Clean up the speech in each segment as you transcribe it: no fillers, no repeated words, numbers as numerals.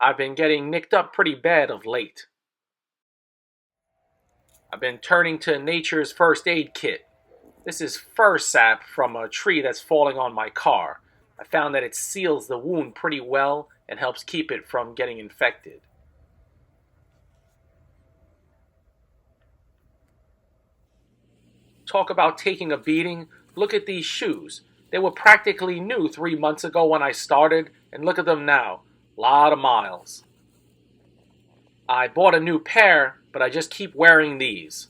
I've been getting nicked up pretty bad of late. I've been turning to nature's first aid kit. This is fir sap from a tree that's falling on my car. I found that it seals the wound pretty well and helps keep it from getting infected. Talk about taking a beating. Look at these shoes. They were practically new 3 months ago when I started, and look at them now. Lot of miles. I bought a new pair, but I just keep wearing these.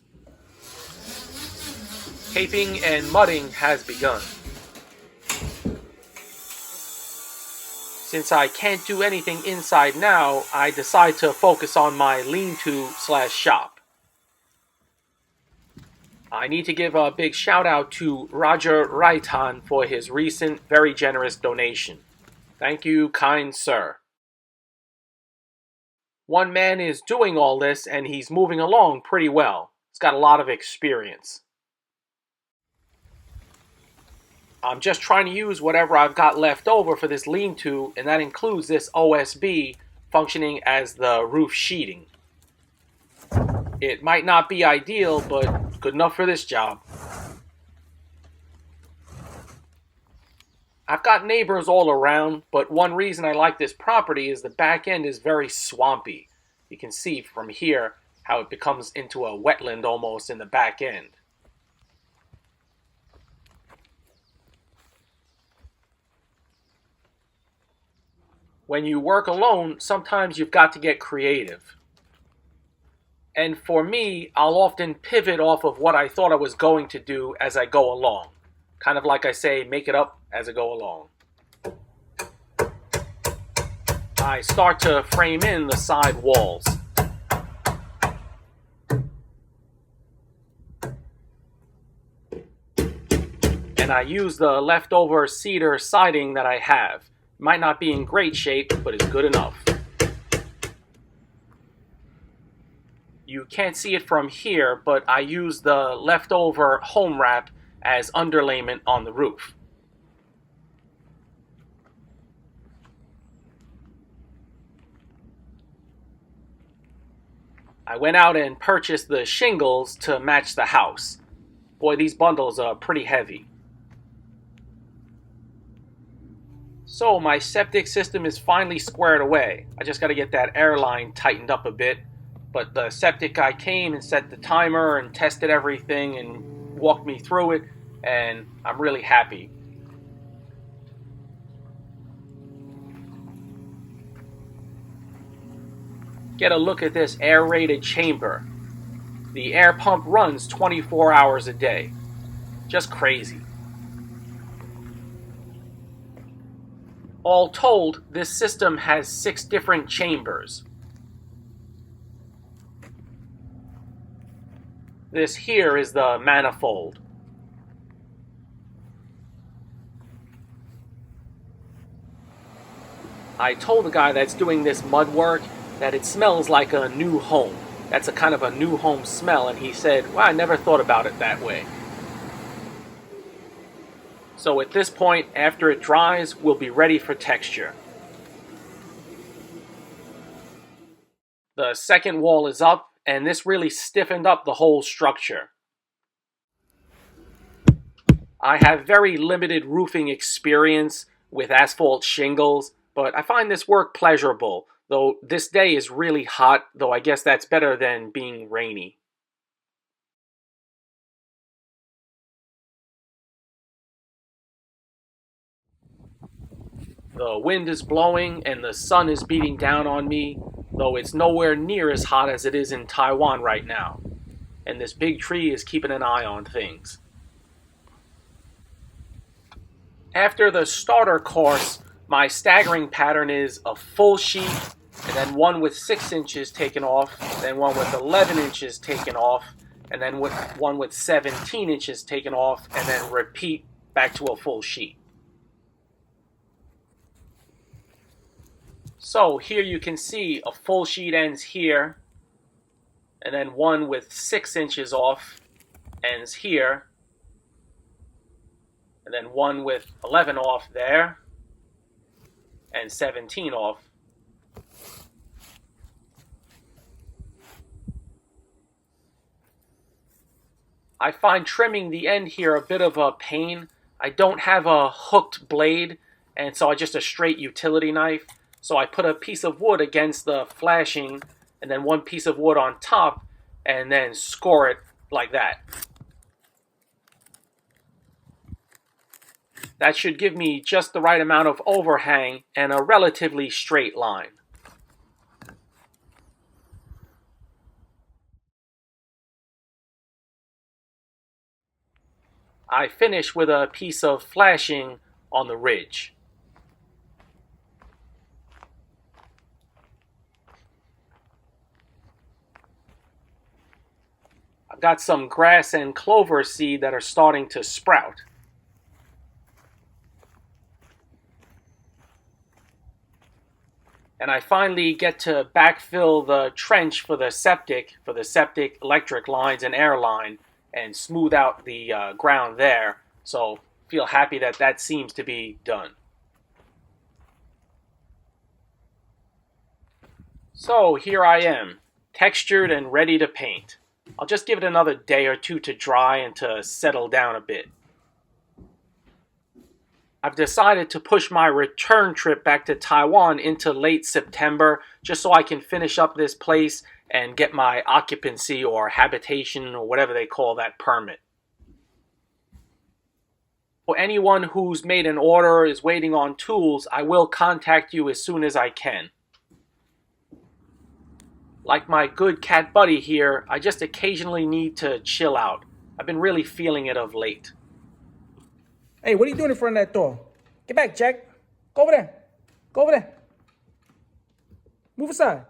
Taping and mudding has begun. Since I can't do anything inside now, I decide to focus on my lean-to/shop. I need to give a big shout out to Roger Raitan for his recent, very generous donation. Thank you, kind sir. One man is doing all this and he's moving along pretty well. He's got a lot of experience. I'm just trying to use whatever I've got left over for this lean-to, and that includes this OSB functioning as the roof sheeting. It might not be ideal, but good enough for this job. I've got neighbors all around, but one reason I like this property is the back end is very swampy. You can see from here how it becomes into a wetland almost in the back end. When you work alone, sometimes you've got to get creative. And for me, I'll often pivot off of what I thought I was going to do as I go along. Kind of like I say, make it up as I go along. I start to frame in the side walls. And I use the leftover cedar siding that I have. Might not be in great shape, but it's good enough. You can't see it from here, but I use the leftover home wrap as underlayment on the roof. I went out and purchased the shingles to match the house. Boy, these bundles are pretty heavy. So my septic system is finally squared away. I just got to get that air line tightened up a bit. But the septic guy came and set the timer and tested everything and walked me through it, and I'm really happy. Get a look at this aerated chamber. The air pump runs 24 hours a day. Just crazy. All told, this system has 6 different chambers. This here is the manifold. I told the guy that's doing this mud work that it smells like a new home. That's a kind of a new home smell, and he said, well, I never thought about it that way. So at this point, after it dries, we'll be ready for texture. The second wall is up, and this really stiffened up the whole structure. I have very limited roofing experience with asphalt shingles, but I find this work pleasurable, though this day is really hot, though I guess that's better than being rainy. The wind is blowing and the sun is beating down on me, though it's nowhere near as hot as it is in Taiwan right now. And this big tree is keeping an eye on things. After the starter course, my staggering pattern is a full sheet, and then one with 6 inches taken off, then one with 11 inches taken off, and then one with 17 inches taken off, and then repeat back to a full sheet. So here you can see a full sheet ends here, and then one with 6 inches off ends here, and then one with 11 off there, and 17 off. I find trimming the end here a bit of a pain. I don't have a hooked blade, and so I just a straight utility knife. So I put a piece of wood against the flashing, and then one piece of wood on top, and then score it like that. That should give me just the right amount of overhang and a relatively straight line. I finish with a piece of flashing on the ridge. I've got some grass and clover seed that are starting to sprout. And I finally get to backfill the trench for the septic electric lines and air line, and smooth out the ground there. So feel happy that that seems to be done. So here I am, textured and ready to paint. I'll just give it another day or two to dry and to settle down a bit. I've decided to push my return trip back to Taiwan into late September just so I can finish up this place and get my occupancy or habitation or whatever they call that permit. For anyone who's made an order or is waiting on tools, I will contact you as soon as I can. Like my good cat buddy here, I just occasionally need to chill out. I've been really feeling it of late. Hey, what are you doing in front of that door? Get back, Jack. Go over there. Go over there. Move aside.